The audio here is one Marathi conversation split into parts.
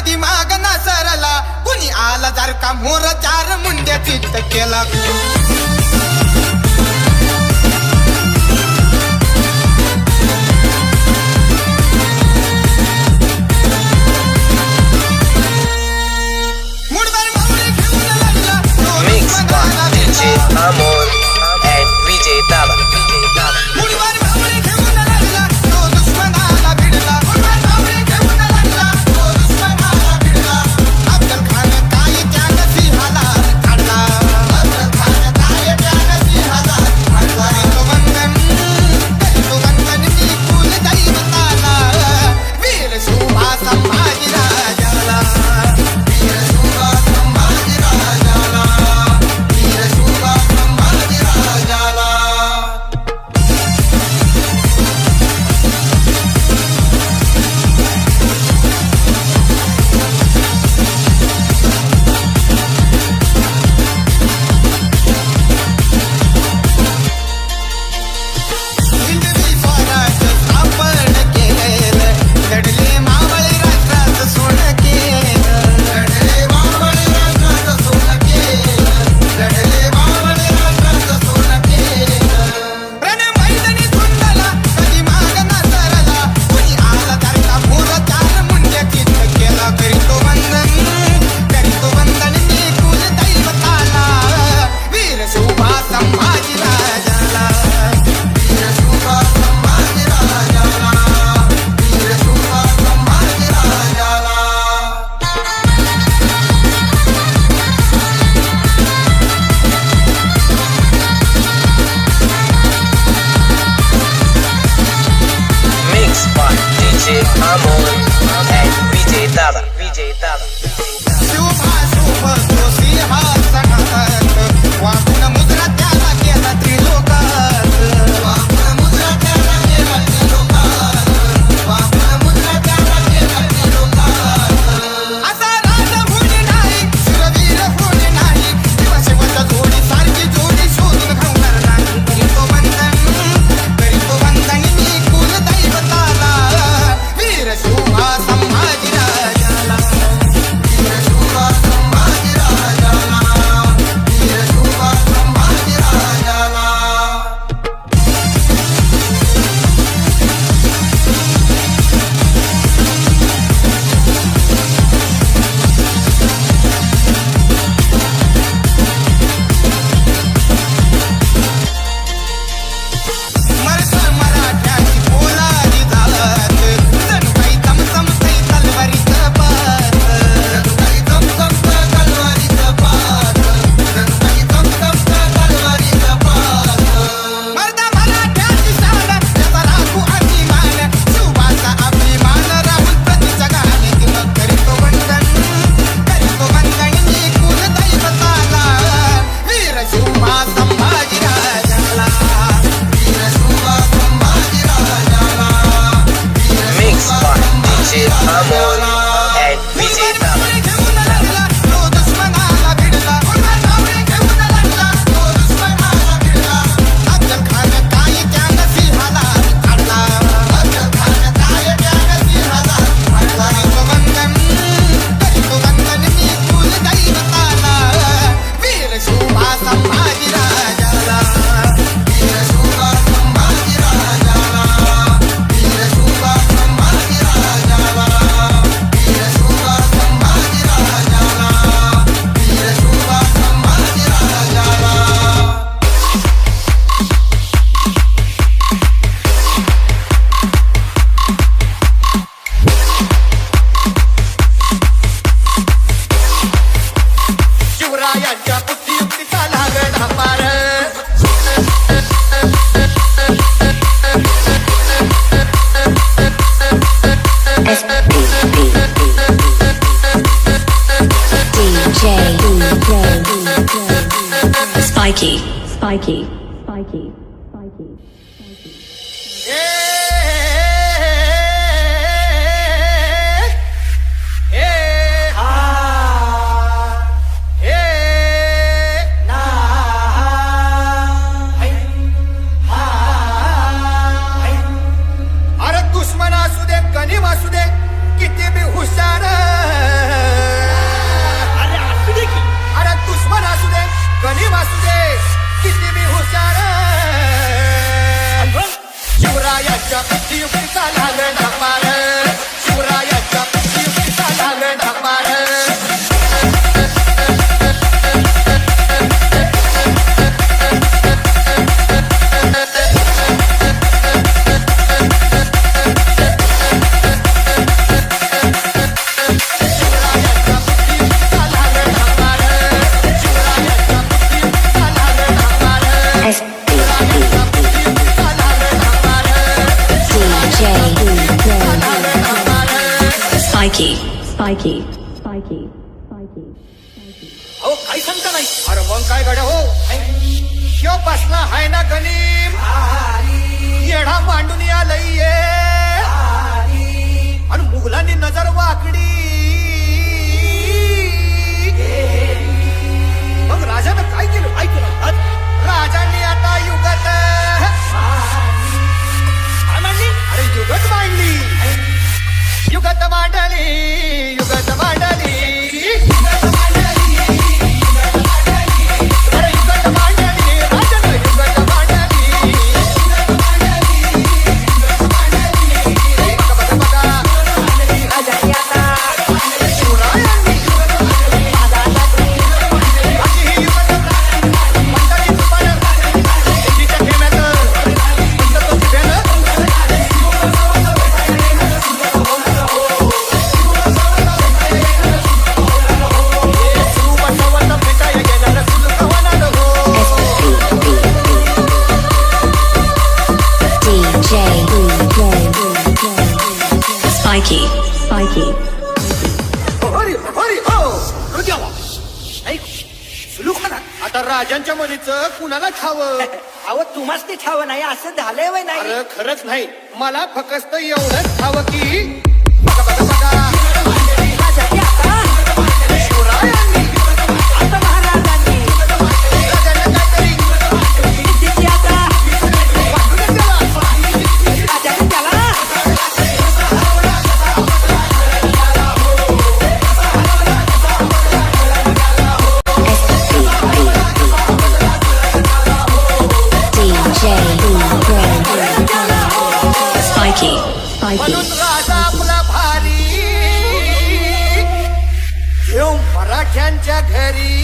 कधी माग ना सरला कुणी आला जर का मोर चार मुंड्या चित्त केला Amor and Vijay Dava. Amor and Vijay Dava. Vijay Dava. Shubha शुभ तो सिंहासनात वाहून मुद्रा त्याला केला त्रिलोकात वाहून मुद्रा त्याला केला त्रिलोकात वाहून मुद्रा त्याला केला त्रिलोकात असा राज भुनी नाही सुरवीर भुनी नाही शिवशिवच्या जोडी सारखी जोडी शोधून घावणार नाही करीतो वंदन मी कुल दैवताला वीर शोभा संभाजी राजाला Amor and Vijay Dava. Spiky, spiky, spiky, spiky, spiky. अरे दुश्मन असू दे गनिम असू दे किती बी हुशार अरे असू दे की अरे दुश्मन असू दे गणिम असू दे किती बी हुशार शिवरायाच्या बुद्धियुक्तीचा लागण ढमार शिवरायाच्या बुद्धियुक्तीचा लागण ढमार Spiky, spiky, spiky, spiky. अहो काही सांगता नाही अरे मग काय गड्या हो ह्यो बसला हाय ना गणिम येढा मांडून आलंय ये आणि मुघलांनी नजर वाकडी मग राजानं काय केलं ऐकू ना राजांनी आता युगत अरे युगत मांडली युगत मांडली युगत मांडली अरे युगत मांडली राजानं युगत मांडली बघा बघा राजांनी आता शिवरायांनी अशी ही युगत मंडळी दुपार तिच्या खेम्याचं पंचतो तिथेनं Spiky, spiky. हरी हरी हो रुद्यावा ऐक सुलू खाना आता राजांच्या मनीचं कुणाला खावं अहो तुम्हाच ते ठाव नाही असं झालंय वय नाही अरे खरंच नाही मला फक्त एवढंच खावं की बघा बघा बघा राजाची आता शिवरायांनी आता महाराजांनी राजांना काहीतरी कितीची आता वाटून द्यावा राजाने त्याला Spiky, spiky. म्हणून राजा आपला भारी घेऊन मराठ्यांच्या घरी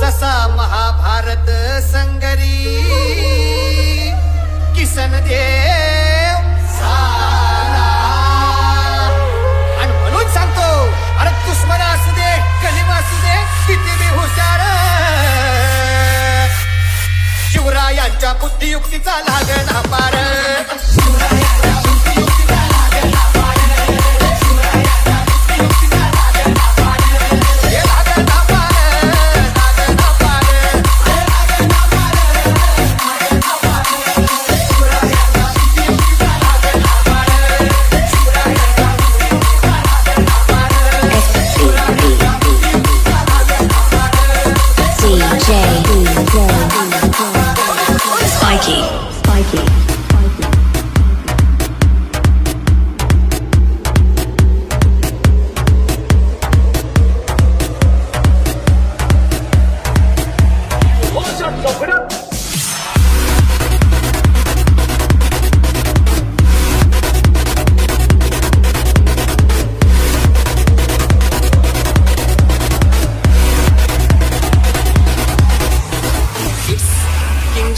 जसा महाभारत संगरी किसन देव सारा आणि म्हणून सांगतो अरे दुश्मन असू दे कलिम असू दे किती बी हुशार शिवरायांच्या बुद्धियुक्तीचा लागण पार Spiky, spiky, spiky.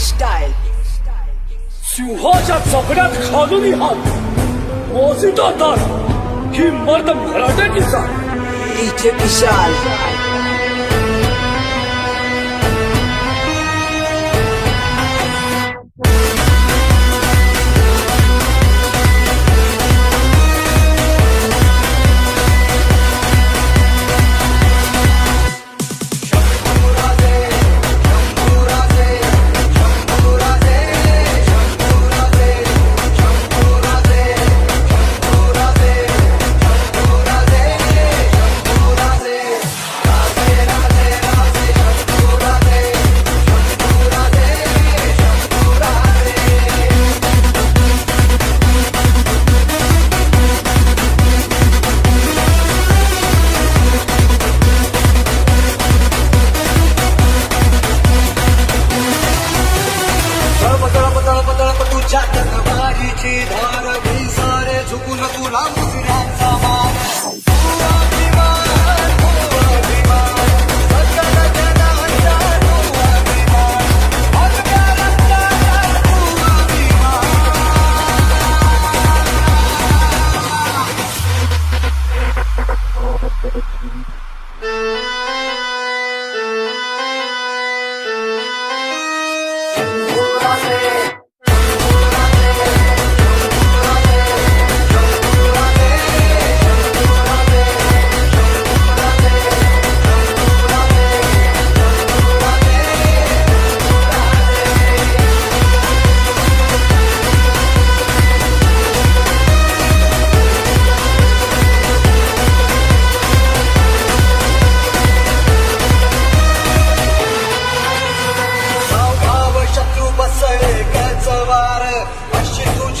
स्टाईल सिंहाच्या चपड्यात खालून हात मोजिदा दार ही मर्द मराठ्याची जात डीजे विशाल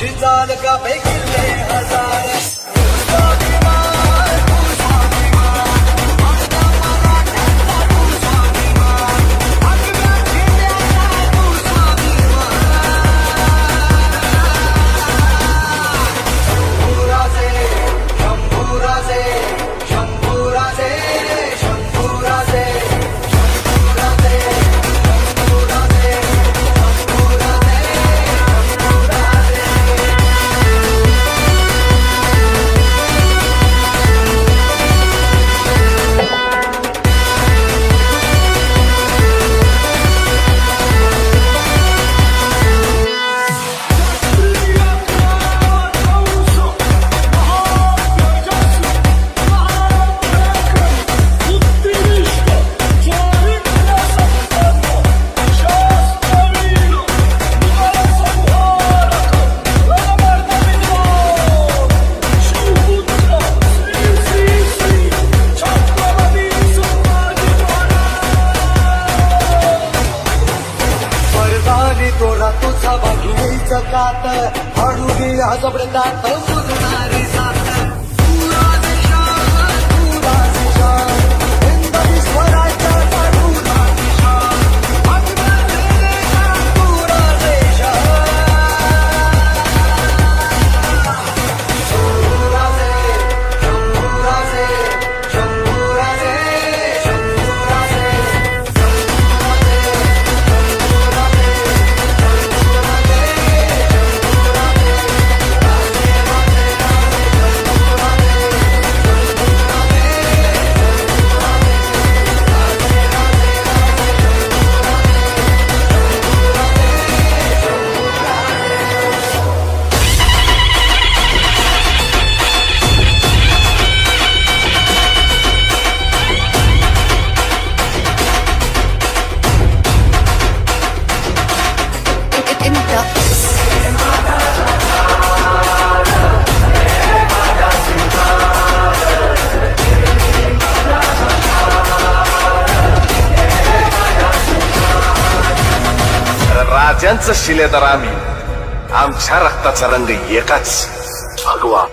तुझी चाल का किल्ले हजार तोडा तुझा बघीचा कात हळू गेला जबरदात मुजणारी साथ पुरा देशात पुरा देशात हिंदवी स्वराज्य पुरा देशात पुरा देशात शंभूराजे शंभूराजे शंभूराजे शंभूराजे राजांचं शिलेदार आम्ही आमच्या रक्ताचा रंग एकाच भगवा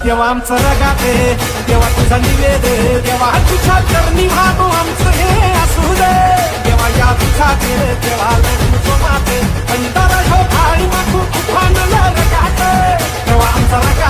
देवा आमचं रगाते देवा तुझा निवेद देवा तुझ्या करणी भागो आमचं हे असू दे देवा या तुझा देवा तुझं माते अंतर हो भारी मागू तुफान रगाते देवा आमचा